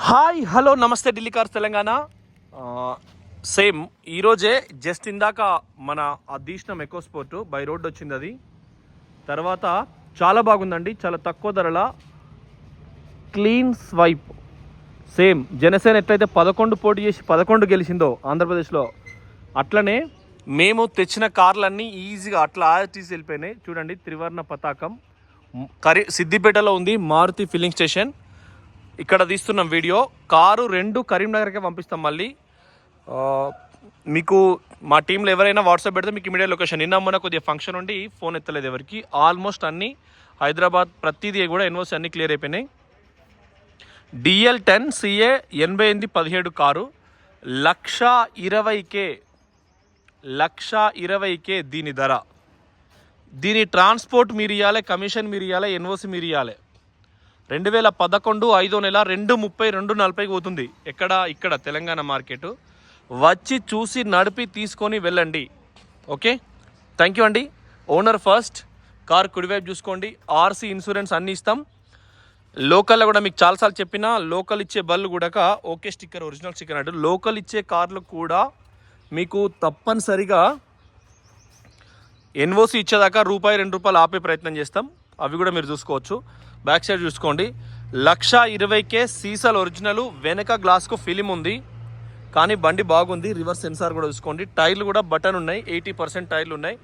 Hi hello నమస్తే Delhi cars Telangana. Same ఈరోజే just ఇందాక మన అధీష్ణం ఎకో స్పోర్ట్ బై రోడ్ వచ్చింది. అది తర్వాత చాలా బాగుందండి, చాలా తక్కువ ధరల క్లీన్ స్వైప్. సేమ్ జనసేన ఎట్లయితే 11 పోటీ చేసి 11 గెలిచిందో ఆంధ్రప్రదేశ్లో, అట్లనే మేము తెచ్చిన కార్లన్నీ ఈజీగా అట్లా తీసి వెళ్ళిపోయినాయి. చూడండి, త్రివర్ణ పతాకం సిద్దిపేటలో ఉంది మారుతి ఫిల్లింగ్ స్టేషన్. ఇక్కడ తీస్తున్నాం వీడియో. కారు 2 కరీంనగర్కే పంపిస్తాం. మళ్ళీ మీకు మా టీంలో ఎవరైనా వాట్సాప్ పెడితే మీకు ఇమీడియట్ లొకేషన్. నిన్న మొన్న కొద్దిగా ఫంక్షన్ ఉండి ఫోన్ ఎత్తలేదు ఎవరికి. ఆల్మోస్ట్ అన్నీ హైదరాబాద్ ప్రతిదీ కూడా ఎన్ఓసి అన్నీ క్లియర్ అయిపోయినాయి. DL10 CA 8817 కారు 1,20,000 1,20,000 దీని ధర. దీని ట్రాన్స్పోర్ట్ మీరు ఇవ్వాలి, కమిషన్ మీరు ఇవ్వాలి, ఎన్ఓసి మీరు ఇవ్వాలి. 2011 5వ నెల 2:30 2:40 పోతుంది. ఇక్కడ తెలంగాణ మార్కెట్. వచ్చి చూసి నడిపి తీసుకొని వెళ్ళండి. ఓకే, థ్యాంక్ యూ అండి. Owner first. కార్ కుడివైపు చూసుకోండి. RC ఇన్సూరెన్స్ అన్నీ ఇస్తాం. లోకల్లో కూడా మీకు చాలాసార్లు చెప్పిన, లోకల్ ఇచ్చే బళ్ళు కూడా ఓకే స్టిక్కర్, ఒరిజినల్ స్టిక్కర్ అంటూ లోకల్ ఇచ్చే కార్లు కూడా మీకు తప్పనిసరిగా ఎన్ఓసి ఇచ్చేదాకా ₹2 ఆపే ప్రయత్నం చేస్తాం. అవి కూడా మీరు చూసుకోవచ్చు. బ్యాక్ సైడ్ చూసుకోండి. 1,20,000 సీసాలు ఒరిజినల్. వెనక గ్లాస్కు ఫిలిం ఉంది, కానీ బండి బాగుంది. రివర్స్ సెన్సార్ కూడా చూసుకోండి. టైర్లు కూడా బటన్ ఉన్నాయి, 80% టైర్లు ఉన్నాయి.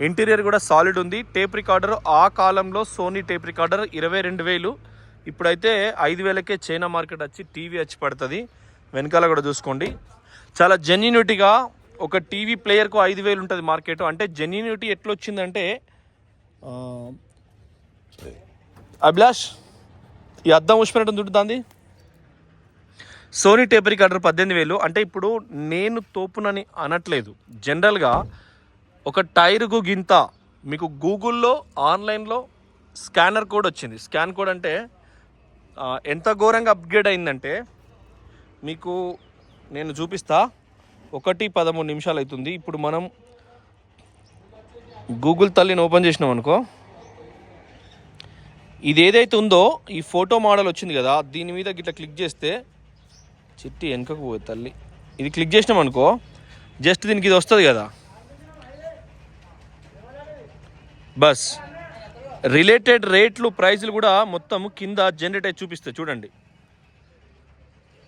ఇంటీరియర్ కూడా సాలిడ్ ఉంది. టేప్ రికార్డర్ ఆ కాలంలో సోనీ టేప్ రికార్డర్ 22,000. ఇప్పుడైతే 5,000కే చైనా మార్కెట్ వచ్చి టీవీ వచ్చి పడుతుంది. వెనకాల కూడా చూసుకోండి. చాలా జెన్యూనిటీగా ఒక టీవీ ప్లేయర్కు 5,000 ఉంటుంది మార్కెట్. అంటే జెన్యూనిటీ ఎట్లా వచ్చిందంటే, అభిలాష్ ఈ అద్దం ఉష్పినట్టు దుడ్డుతుంది. Sony tape recorder 18,000. అంటే ఇప్పుడు నేను తోపునని అనట్లేదు, జనరల్గా ఒక టైరుకు గింత. మీకు గూగుల్లో ఆన్లైన్లో స్కానర్ కోడ్ వచ్చింది. స్కాన్ కోడ్ అంటే ఎంత ఘోరంగా అప్గ్రేడ్ అయిందంటే, మీకు నేను చూపిస్తా. 1:13 నిమిషాలు అవుతుంది. ఇప్పుడు మనం గూగుల్ తల్లిని ఓపెన్ చేసినాం అనుకో, ఇది ఏదైతే ఉందో ఈ ఫోటో మోడల్ వచ్చింది కదా, దీని మీద గిట్లా క్లిక్ చేస్తే చిట్టి వెనకకు పోయి తల్లి. ఇది క్లిక్ చేసినాం అనుకో, జస్ట్ దీనికి ఇది వస్తుంది కదా, బస్ రిలేటెడ్ రేట్లు ప్రైజులు కూడా మొత్తం కింద జనరేట్ అయి చూపిస్తాయి. చూడండి,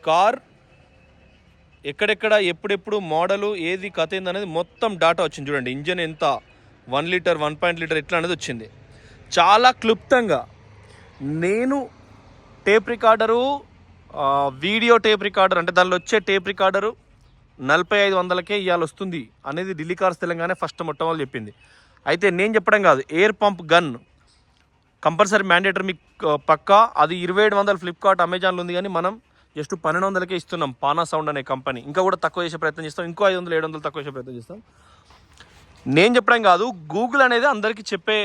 కార్ ఎక్కడెక్కడ ఎప్పుడెప్పుడు మోడలు ఏది కథ ఏంది అనేది మొత్తం డాటా వచ్చింది. చూడండి, ఇంజన్ ఎంత, 1 లీటర్ 1.5 లీటర్ ఎట్లా అనేది వచ్చింది. చాలా క్లుప్తంగా నేను tape recorder, video tape recorder అంటే దానిలో వచ్చే టేప్ రికార్డరు 4,500కే ఇవాళ వస్తుంది అనేది ఢిల్లీ కార్స్ తెలంగాణ ఫస్ట్ మొట్టమొదటి చెప్పింది. అయితే నేను చెప్పడం కాదు, air pump gun compulsory mandatory మీకు పక్కా. అది 2,700 ఫ్లిప్కార్ట్ అమెజాన్లో ఉంది, కానీ మనం జస్ట్ 1,200కే ఇస్తున్నాం. పానా సౌండ్ అనే కంపెనీ. ఇంకా కూడా తక్కువ చేసే ప్రయత్నం చేస్తాం. ఇంకో 500 700 తక్కువ చేసే ప్రయత్నం చేస్తాం. నేను చెప్పడం కాదు, గూగుల్ అనేది అందరికీ చెప్పే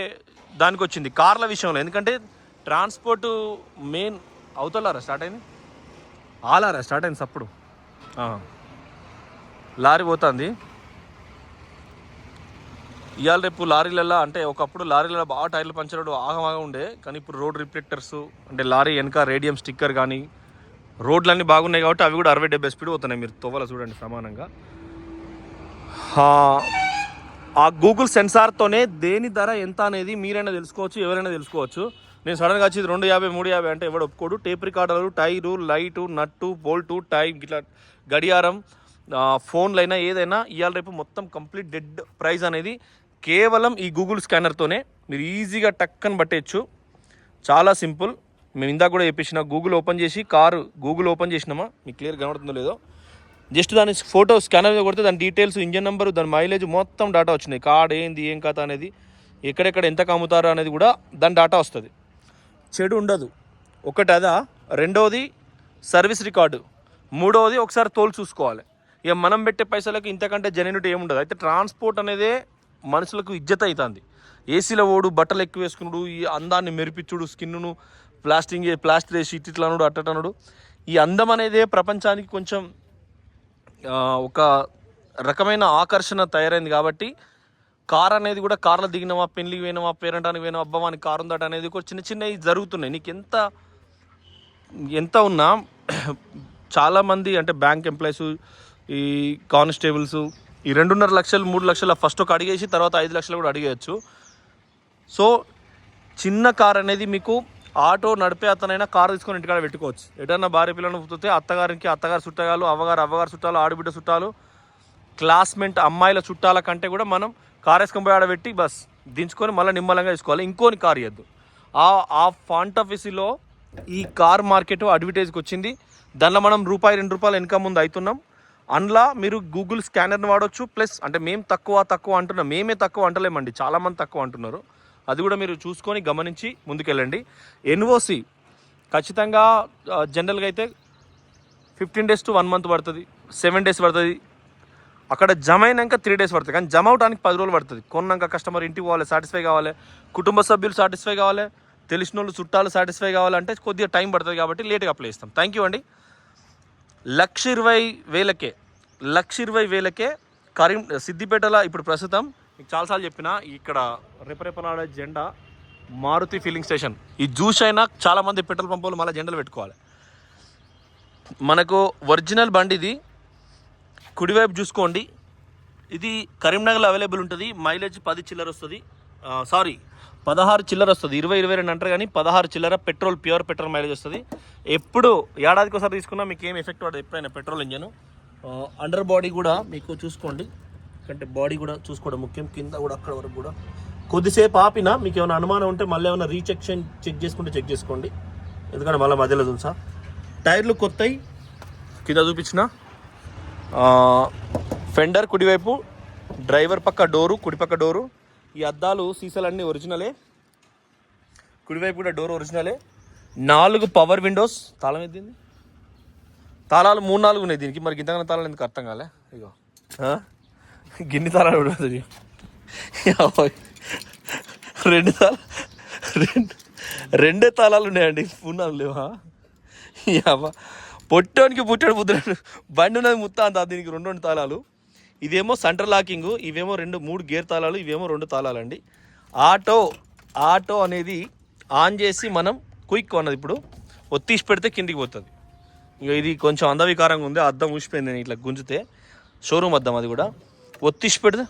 దానికి వచ్చింది కార్ల విషయంలో. ఎందుకంటే ట్రాన్స్పోర్ట్ మెయిన్ అవుతలారా స్టార్ట్ అయింది, ఆలారా స్టార్ట్ అయింది. అప్పుడు లారీ పోతుంది. ఇవాళ రేపు లారీలలో అంటే ఒకప్పుడు లారీలలో బాగా టైర్లు పంచర్ ఆగమాగా ఉండే, కానీ ఇప్పుడు రోడ్ రిఫ్లెక్టర్స్ అంటే లారీ వెనక రేడియం స్టిక్కర్ కానీ రోడ్లన్నీ బాగున్నాయి కాబట్టి అవి కూడా 60-70 స్పీడ్ పోతున్నాయి. మీరు తోవల చూడండి సమానంగా. ఆ గూగుల్ సెన్సార్తోనే దేని ధర ఎంత అనేది మీరైనా తెలుసుకోవచ్చు, ఎవరైనా తెలుసుకోవచ్చు. నేను సడన్గా వచ్చి 250 350 అంటే ఎవడు ఒప్పుకోడు. టేప్ రికార్డరు, టైరు, లైటు, నట్టు, బోల్టు, టైం ఇట్లా గడియారం, ఫోన్లు అయినా ఏదైనా ఇవాళ రేపు మొత్తం కంప్లీట్ డెడ్ ప్రైస్ అనేది కేవలం ఈ గూగుల్ స్కానర్తోనే మీరు ఈజీగా టక్కని పట్టేయచ్చు. చాలా సింపుల్. మేము ఇందాక కూడా చెప్పేసిన, గూగుల్ ఓపెన్ చేసి కారు గూగుల్ ఓపెన్ చేసినామా, మీకు క్లియర్ కనబడుతుందో లేదో, జస్ట్ దాని ఫోటో స్కానర్ కొడితే దాని డీటెయిల్స్, ఇంజన్ నెంబరు, దాని మైలేజ్ మొత్తం డేటా వచ్చినాయి. కార్డ్ ఏంది, ఏం కథ అనేది, ఎక్కడెక్కడ ఎంత కమ్ముతారు అనేది కూడా దాని డేటా వస్తుంది. చెడు ఉండదు. ఒకటి అదా. రెండవది సర్వీస్ రికార్డు. మూడవది ఒకసారి తోలు చూసుకోవాలి. ఇక మనం పెట్టే పైసలకు ఇంతకంటే జెన్యూనిటీ ఏముండదు. అయితే ట్రాన్స్పోర్ట్ అనేదే మనుషులకు ఇజ్జత అవుతుంది. ఏసీలో ఓడు, బట్టలు ఎక్కువ వేసుకున్నాడు, ఈ అందాన్ని మెరిపించుడు, స్కిన్ను ప్లాస్టర్ వేసి ఇట్లా అనుడు అట్టనుడు, ఈ అందం అనేదే ప్రపంచానికి కొంచెం ఒక రకమైన ఆకర్షణ తయారైంది. కాబట్టి కార్ అనేది కూడా, కార్లో దిగినవా, పెళ్ళికి పోయినావా, పేరెంటానికి పోయినావా, అబ్బా అని కారు ఉందట అనేది కూడా చిన్న చిన్నవి జరుగుతున్నాయి. నీకు ఎంత ఉన్నా చాలామంది అంటే బ్యాంక్ ఎంప్లాయీస్, ఈ కానిస్టేబుల్స్ ఈ 2.5 లక్షలు 3 లక్షల ఫస్ట్ ఒక అడిగేసి తర్వాత 5 లక్షలు కూడా అడిగేయచ్చు. సో చిన్న కార్ అనేది మీకు ఆటో నడిపే అతనైనా కార్ తీసుకొని ఇంటికాడ పెట్టుకోవచ్చు. ఎటన్నా భార్య పిల్లలను పుట్టితే అత్తగారికి అత్తగారు చుట్టాలు, అవ్వగారు చుట్టాలు, ఆడబిడ్డ చుట్టాలు, క్లాస్మేట్ అమ్మాయిల చుట్టాల కంటే కూడా మనం కార్ వేసుకొని పోయి ఆడబెట్టి బస్ దించుకొని మళ్ళీ నిమ్మలంగా వేసుకోవాలి. ఇంకోని కార్ ఇవ్వద్దు. ఆ ఫాంటఫీసీలో ఈ కార్ మార్కెట్ అడ్వర్టైజ్కి వచ్చింది. దానిలో మనం ₹2 ఇన్కమ్ ముందు అవుతున్నాం. అందులో మీరు గూగుల్ స్కానర్ని వాడవచ్చు. ప్లస్ అంటే మేము తక్కువ అంటున్నాం, మేమే తక్కువ అంటలేమండి, చాలామంది తక్కువ అంటున్నారు. అది కూడా మీరు చూసుకొని గమనించి ముందుకెళ్ళండి. ఎన్ఓసి ఖచ్చితంగా జనరల్గా అయితే 15 days to 1 month పడుతుంది, 7 days పడుతుంది. అక్కడ జమ అయినాక 3 days పడుతుంది. కానీ జమ అవడానికి 10 రోజులు పడుతుంది. కొన్నాక కస్టమర్ ఇంటికి పోవాలి, సాటిస్ఫై కావాలి, కుటుంబ సభ్యులు సాటిస్ఫై కావాలి, తెలిసిన వాళ్ళు చుట్టాలు సాటిస్ఫై కావాలంటే కొద్దిగా టైం పడుతుంది. కాబట్టి లేట్గా అప్లై చేస్తాం. థ్యాంక్ యూ అండి. 1,20,000కే సిద్దిపేటలో ఇప్పుడు ప్రస్తుతం మీకు చాలాసార్లు చెప్పిన ఇక్కడ రెపరెపలాడే జెండా మారుతి ఫిల్లింగ్ స్టేషన్. ఈ జ్యూస్ అయినా చాలామంది పెట్రోల్ పంపులు మళ్ళీ జెండాలు పెట్టుకోవాలి. మనకు ఒరిజినల్ బండి ఇది. కుడివైపు చూసుకోండి. ఇది కరీంనగర్లో అవైలబుల్ ఉంటుంది. మైలేజ్ 10 చిల్లర వస్తుంది, 16 చిల్లర వస్తుంది. 20-22 అంటారు కానీ 16 చిల్లర పెట్రోల్, ప్యూర్ పెట్రోల్ మైలేజ్ వస్తుంది. ఎప్పుడు ఏడాదికి ఒకసారి తీసుకున్నా మీకు ఏం ఎఫెక్ట్ పడదు ఎప్పుడైనా పెట్రోల్ ఇంజన్. అండర్ బాడీ కూడా మీకు చూసుకోండి, ఎందుకంటే బాడీ కూడా చూసుకోవడం ముఖ్యం. కింద కూడా అక్కడ వరకు కూడా కొద్దిసేపు ఆపినా మీకు ఏమైనా అనుమానం ఉంటే మళ్ళీ ఏమైనా చెక్ చేసుకోండి. ఎందుకంటే మళ్ళీ మధ్యలో చూసా టైర్లు కొత్తవి కింద చూపించిన. ఫెండర్ కుడివైపు, డ్రైవర్ పక్క డోరు, కుడిపక్క డోరు. ఈ అద్దాలు సీసాలన్నీ ఒరిజినలే. కుడివైపు కూడా డోర్ ఒరిజినలే. 4 power Windows. తాళం ఎద్దింది, తాళాలు 3-4 ఉన్నాయి దీనికి. మరి ఇంతకన్నా తాళాలు ఎందుకు అర్థం కాలే. ఇగో గిన్ని తాళాలు పడుతుంది. రెండే తాళాలు ఉన్నాయండి, పూర్ణాలు లేవా? పొట్టోనికి పుట్టాడు పుత్రాడు బండి ఉన్నది ముత్తా అంత. దీనికి 2 తాళాలు. ఇదేమో సెంటర్ లాకింగ్, ఇవేమో 3 గేర్ తాళాలు, ఇవేమో 2 తాళాలు అండి. ఆటో అనేది ఆన్ చేసి మనం క్విక్ అన్నది ఇప్పుడు ఒత్తిసి పెడితే కిందికి పోతుంది. ఇక ఇది కొంచెం అందవికారంగా ఉంది, అద్దం ఊసిపోయింది. నేను ఇట్లా గుంజితే షోరూమ్ అద్దం, అది కూడా ఒత్తిసి పెడితే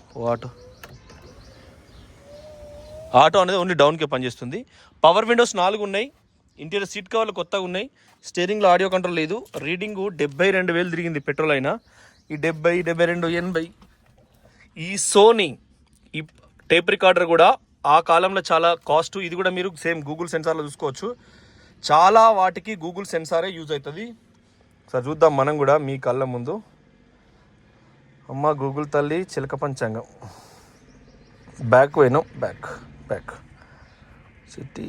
ఆటో అనేది ఓన్లీ డౌన్కే పనిచేస్తుంది. పవర్ విండోస్ 4 ఉన్నాయి. ఇంటీరియర్ సీట్ కవర్లు కొత్తగా ఉన్నాయి. స్టీరింగ్లో ఆడియో కంట్రోల్ లేదు. రీడింగ్ 72,000 తిరిగింది పెట్రోల్ అయినా. ఈ 70, 72, 80. ఈ సోనీ ఈ టేప్ రికార్డర్ కూడా ఆ కాలంలో చాలా కాస్ట్. ఇది కూడా మీరు సేమ్ గూగుల్ సెన్సార్లో చూసుకోవచ్చు. చాలా వాటికి గూగుల్ సెన్సారే యూజ్ అవుతుంది. సార్ చూద్దాం మనం కూడా మీ కళ్ళ ముందు. అమ్మ గూగుల్ తల్లి చిలక పంచాంగం. బ్యాక్ పోయినాం, బ్యాక్ సిటీ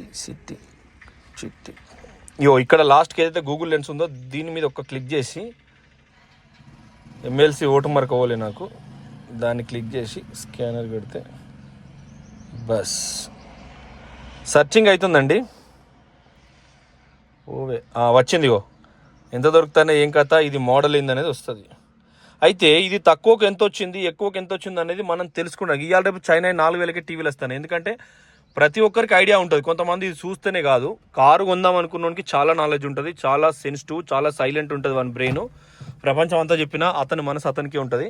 ఇక్కడ లాస్ట్కి ఏదైతే గూగుల్ లెన్స్ ఉందో దీని మీద ఒక క్లిక్ చేసి, ఎమ్మెల్సీ ఓటు మార్క్ అవ్వలే నాకు, దాన్ని క్లిక్ చేసి స్కానర్ పెడితే బస్ సర్చింగ్ అవుతుందండి. వచ్చింది. ఎంత దొరుకుతానే ఏం కథ, ఇది మోడల్ ఏందనేది వస్తుంది. అయితే ఇది తక్కువకి ఎంత వచ్చింది, ఎక్కువకి ఎంత వచ్చింది అనేది మనం తెలుసుకున్నాం. ఇవాళ రేపు చైనా 4,000కే టీవీలు వస్తాయి. ఎందుకంటే ప్రతి ఒక్కరికి ఐడియా ఉంటుంది. కొంతమంది ఇది చూస్తేనే కాదు, కారు కొందాం అనుకున్నోనికి చాలా నాలెడ్జ్ ఉంటుంది, చాలా సెన్సిటివ్, చాలా సైలెంట్ ఉంటుంది మన బ్రెయిన్. ప్రపంచం అంతా చెప్పినా అతని మనసు అతనికే ఉంటుంది.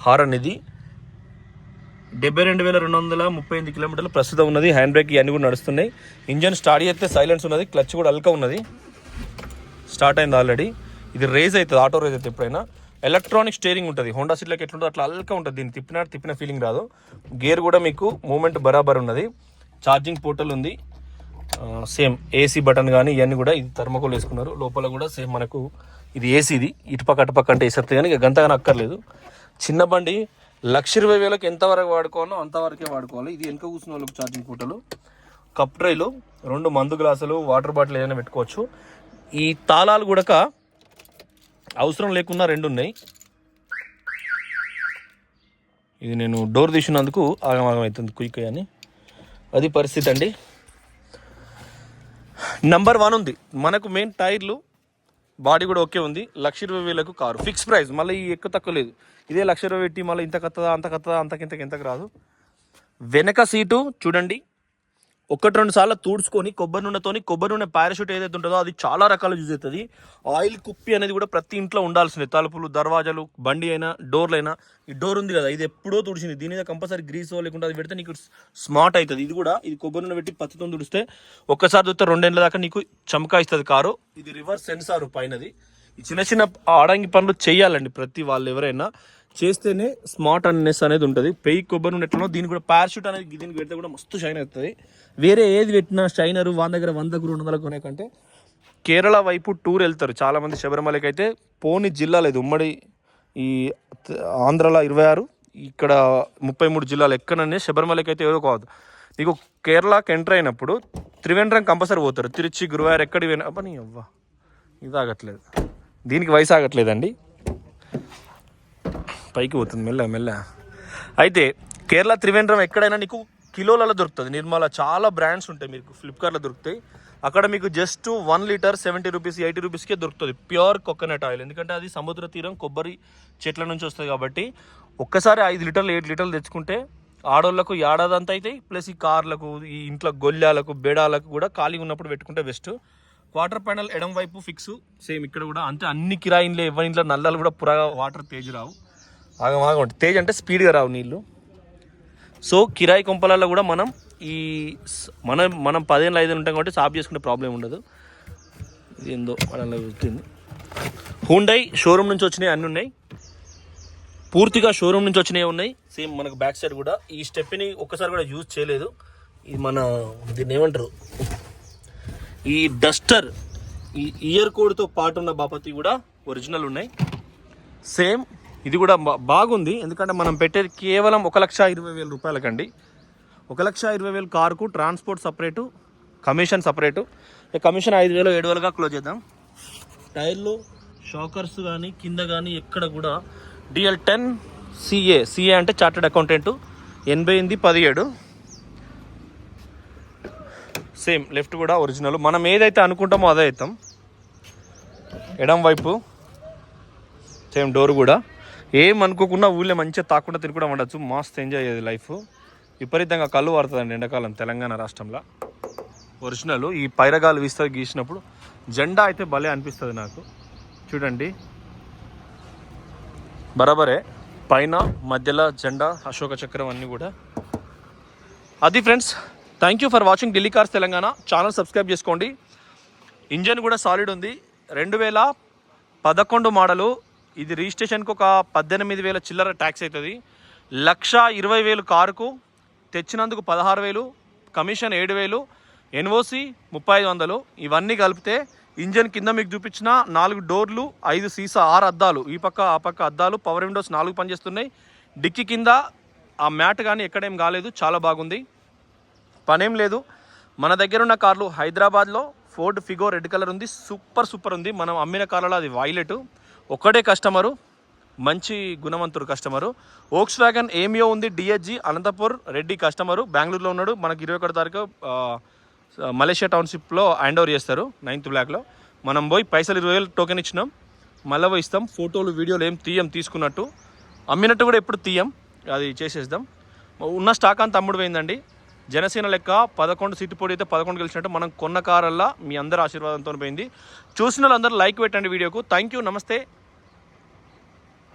హారన్ ఇది 72,238 కిలోమీటర్లు ప్రస్తుతం ఉన్నది. హ్యాండ్ బ్రేక్ ఇవన్నీ కూడా నడుస్తున్నాయి. ఇంజన్ స్టార్ట్ చేస్తే సైలెన్స్ ఉన్నది, క్లచ్ కూడా అల్కా ఉన్నది. స్టార్ట్ అయింది ఆల్రెడీ. ఇది రేజ్ అవుతుంది, ఆటో రేజ్ అవుతుంది ఎప్పుడైనా. ఎలక్ట్రానిక్ స్టీరింగ్ ఉంటుంది. హోండా సిటీలోకి ఎట్లుంటుంది అట్లా అల్కా ఉంటుంది. దీన్ని తిప్పిన ఫీలింగ్ రాదు. గేర్ కూడా మీకు మూమెంట్ బరాబర్ ఉన్నది. ఛార్జింగ్ పోర్టల్ ఉంది. సేమ్ ఏసీ బటన్ కానీ ఇవన్నీ కూడా ఇది థర్మకోల్ వేసుకున్నారు. లోపల కూడా సేమ్ మనకు ఇది ఏసీది. ఇటుపక్క అటుపక్క అంటే వేసేస్తుంది కానీ ఇక గంతగానే అక్కర్లేదు. చిన్న బండి 1,20,000కి ఎంతవరకు వాడుకోవాలో అంతవరకే వాడుకోవాలి. ఇది వెనక కూర్చున్న వాళ్ళకి ఛార్జింగ్ పోర్టలు, కప్ ట్రైలు, 2 మందు గ్లాసులు, వాటర్ బాటిల్ ఏదైనా పెట్టుకోవచ్చు. ఈ తాళాలు కూడా అవసరం లేకున్నా 2 ఉన్నాయి. ఇది నేను డోర్ తీసినందుకు ఆగమాగం అవుతుంది క్విక్ అని, అది పరిస్థితి అండి. నంబర్ 1 ఉంది మనకు. మెయిన్ టైర్లు, బాడీ కూడా ఓకే ఉంది. 1,20,000కు కారు ఫిక్స్ ప్రైస్. మళ్ళీ ఈ ఎక్కువ తక్కువ లేదు. ఇదే 1,20,000 పెట్టి మళ్ళీ ఇంత కత్తదా అంతకింతకు రాదు. వెనక సీటు చూడండి, ఒకటి రెండు సార్లు తుడుచుకొని కొబ్బరి నూనె పారాషూట్ ఏదైతే ఉంటుందో అది చాలా రకాల యూజ్ అవుతుంది. ఆయిల్ కుప్పి అనేది కూడా ప్రతి ఇంట్లో ఉండాల్సిందే. తలుపులు, దర్వాజాలు, బండి అయినా, డోర్లు అయినా. ఈ డోర్ ఉంది కదా, ఇది ఎప్పుడో తుడిచింది. దీని మీద కంపల్సరీ గ్రీస్ లేకుండా అది పెడితే నీకు స్మార్ట్ అవుతుంది. ఇది కొబ్బరి నూనె పెట్టి పత్తితో తుడిస్తే ఒక్కసారి తుడితే 2 ఏళ్ళ దాకా నీకు చమకాయిస్తుంది కారు. ఇది రివర్స్ సెన్సార్ పైనది. ఈ చిన్న చిన్న ఆడంగి పనులు చేయాలండి ప్రతి వాళ్ళు ఎవరైనా చేస్తేనే స్మార్ట్ అన్నెస్ అనేది ఉంటుంది. పెయ్యి కొబ్బరి నూనె ఎట్లనో దీనికి కూడా పారాషూట్ అనేది దీనికి పెడితే కూడా మస్తు షైన్ అవుతుంది. వేరే ఏది పెట్టినా షైనరు వాళ్ళ దగ్గర 100-200 కొనే కంటే కేరళ వైపు టూర్ వెళ్తారు చాలామంది శబరిమలకి. అయితే పోని జిల్లాలు ఇది ఉమ్మడి ఈ ఆంధ్రలో 26, ఇక్కడ 33 జిల్లాలు ఎక్కడనే శబరిమలకి అయితే ఏదో కాదు. నీకు కేరళకి ఎంటర్ అయినప్పుడు త్రివేంద్రం కంపల్సరీ పోతారు. తిరుచి, గురువాయూర్ ఎక్కడికి పోయినా అబ్బా నీ అవ్వ ఇది ఆగట్లేదు, దీనికి వయసు ఆగట్లేదండి, పైకి పోతుంది మెల్ల. అయితే కేరళ త్రివేంద్రం ఎక్కడైనా నీకు కిలోలలో దొరుకుతుంది. నిర్మల చాలా బ్రాండ్స్ ఉంటాయి, మీకు ఫ్లిప్కార్ట్లో దొరుకుతాయి. అక్కడ మీకు జస్ట్ 1 లీటర్ 70 రూపీస్ 80 రూపీస్కే దొరుకుతుంది ప్యూర్ కోకోనట్ ఆయిల్. ఎందుకంటే అది సముద్ర తీరం కొబ్బరి చెట్ల నుంచి వస్తుంది కాబట్టి ఒక్కసారి 5 లీటర్లు 7 లీటర్లు తెచ్చుకుంటే ఆడోళ్ళకు ఏడాదంతా అవుతాయి. ప్లస్ ఈ కార్లకు, ఈ ఇంట్లో గొల్లాలకు, బేడాలకు కూడా ఖాళీ ఉన్నప్పుడు పెట్టుకుంటే బెస్ట్. వాటర్ ప్యానల్ ఎడం వైపు ఫిక్స్, సేమ్ ఇక్కడ కూడా అంతే. అన్ని కిరాయిన్లే, ఎవరి ఇంట్లో నల్లాలు కూడా పురగా వాటర్ తేజ్ రావు, ఆగమాగా ఉంటుంది. తేజ్ అంటే స్పీడ్గా రావు నీళ్ళు. సో కిరాయి కొంపలలో కూడా మనం మనం 10 ఏళ్ళు 5 ఏళ్ళు ఉంటాం కాబట్టి సాఫ్ చేసుకునే ప్రాబ్లం ఉండదు. ఇది ఏందో అలా వచ్చింది. హుండై షోరూమ్ నుంచి వచ్చినాయి అన్నీ ఉన్నాయి, పూర్తిగా షోరూమ్ నుంచి వచ్చినవి ఉన్నాయి. సేమ్ మనకు బ్యాక్ సైడ్ కూడా ఈ స్టెప్ని ఒక్కసారి కూడా యూజ్ చేయలేదు. ఇది మన దీన్ని ఏమంటారు, ఈ డస్టర్, ఈ ఇయర్ కోడ్తో పాటు ఉన్న బాపతి కూడా ఒరిజినల్ ఉన్నాయి. సేమ్ ఇది కూడా బాగుంది. ఎందుకంటే మనం పెట్టేది కేవలం 1,20,000 రూపాయలకండి. 1,20,000 కారుకు transport separate, commission separate. Commission 5,000 7,000గా క్లోజ్ చేద్దాం. టైర్లు, షాకర్స్ కానీ కింద కానీ ఎక్కడ కూడా DL10 CA అంటే చార్టెడ్ అకౌంటెంట్ 8817. సేమ్ లెఫ్ట్ కూడా ఒరిజినల్. మనం ఏదైతే అనుకుంటామో అదే అవుతాం. ఎడం వైపు సేమ్ డోర్ కూడా ఏం అనుకోకుండా ఊళ్ళో మంచిగా తాకుండా తినకుండా ఉండొచ్చు. మస్తు ఎంజాయ్ అయ్యేది లైఫ్. విపరీతంగా కళ్ళు వాడుతుందండి ఎండాకాలం తెలంగాణ రాష్ట్రంలో. ఒరిజినల్. ఈ పైరగాలు వీస్తారు గీసినప్పుడు జెండా అయితే భలే అనిపిస్తుంది నాకు. చూడండి బరాబరే, పైన మధ్యలో జెండా, అశోక చక్రం అన్నీ కూడా. అది friends, thank you for watching Delhi cars Telangana. Channel subscribe చేసుకోండి. ఇంజన్ కూడా సాలిడ్ ఉంది. 2011 మోడలు. ఇది రిజిస్ట్రేషన్కి ఒక 18,000 చిల్లర ట్యాక్స్ అవుతుంది. 1,20,000 కారుకు తెచ్చినందుకు 16,000, కమిషన్ 7,000, NOC 3,500. ఇవన్నీ కలిపితే ఇంజన్ కింద మీకు చూపించిన 4 డోర్లు, 5 సీసా, 6 అద్దాలు, ఈ పక్క ఆ పక్క అద్దాలు, పవర్ విండోస్ 4 పనిచేస్తున్నాయి. డిక్కీ కింద ఆ మ్యాట్ కానీ ఎక్కడేం కాలేదు, చాలా బాగుంది, పనేం లేదు. మన దగ్గర ఉన్న కార్లు హైదరాబాద్లో ఫోర్డ్ ఫిగో రెడ్ కలర్ ఉంది, సూపర్ ఉంది. మనం అమ్మిన కార్లలో అది వైలెట్. ఒక్కడే కస్టమరు, మంచి గుణవంతుడు కస్టమరు. వోక్స్ వ్యాగన్ ఏమియో ఉంది, DHG అనంతపూర్ రెడ్డి కస్టమరు, బెంగళూరులో ఉన్నాడు. మనకి 21 తారీఖు మలేషియా టౌన్షిప్లో హ్యాండ్ ఓవర్ చేస్తారు 9th బ్లాక్లో. మనం పోయి పైసలు 20,000 టోకెన్ ఇచ్చినాం, మళ్ళీ పోయి ఇస్తాం. ఫోటోలు వీడియోలు ఏం తీయం, తీసుకున్నట్టు అమ్మినట్టు కూడా ఎప్పుడు తీయం, అది చేసేద్దాం. ఉన్న స్టాక్ అంతా అమ్ముడు పోయిందండి. జనసేన లెక్క 11 సీటు పోటీ అయితే 11 గెలిచినట్టు మనం కొన్న కారల్లా మీ అందరి ఆశీర్వాదంతో పోయింది. చూసిన వాళ్ళందరూ లైక్ పెట్టండి వీడియోకు. థ్యాంక్ యూ, నమస్తే.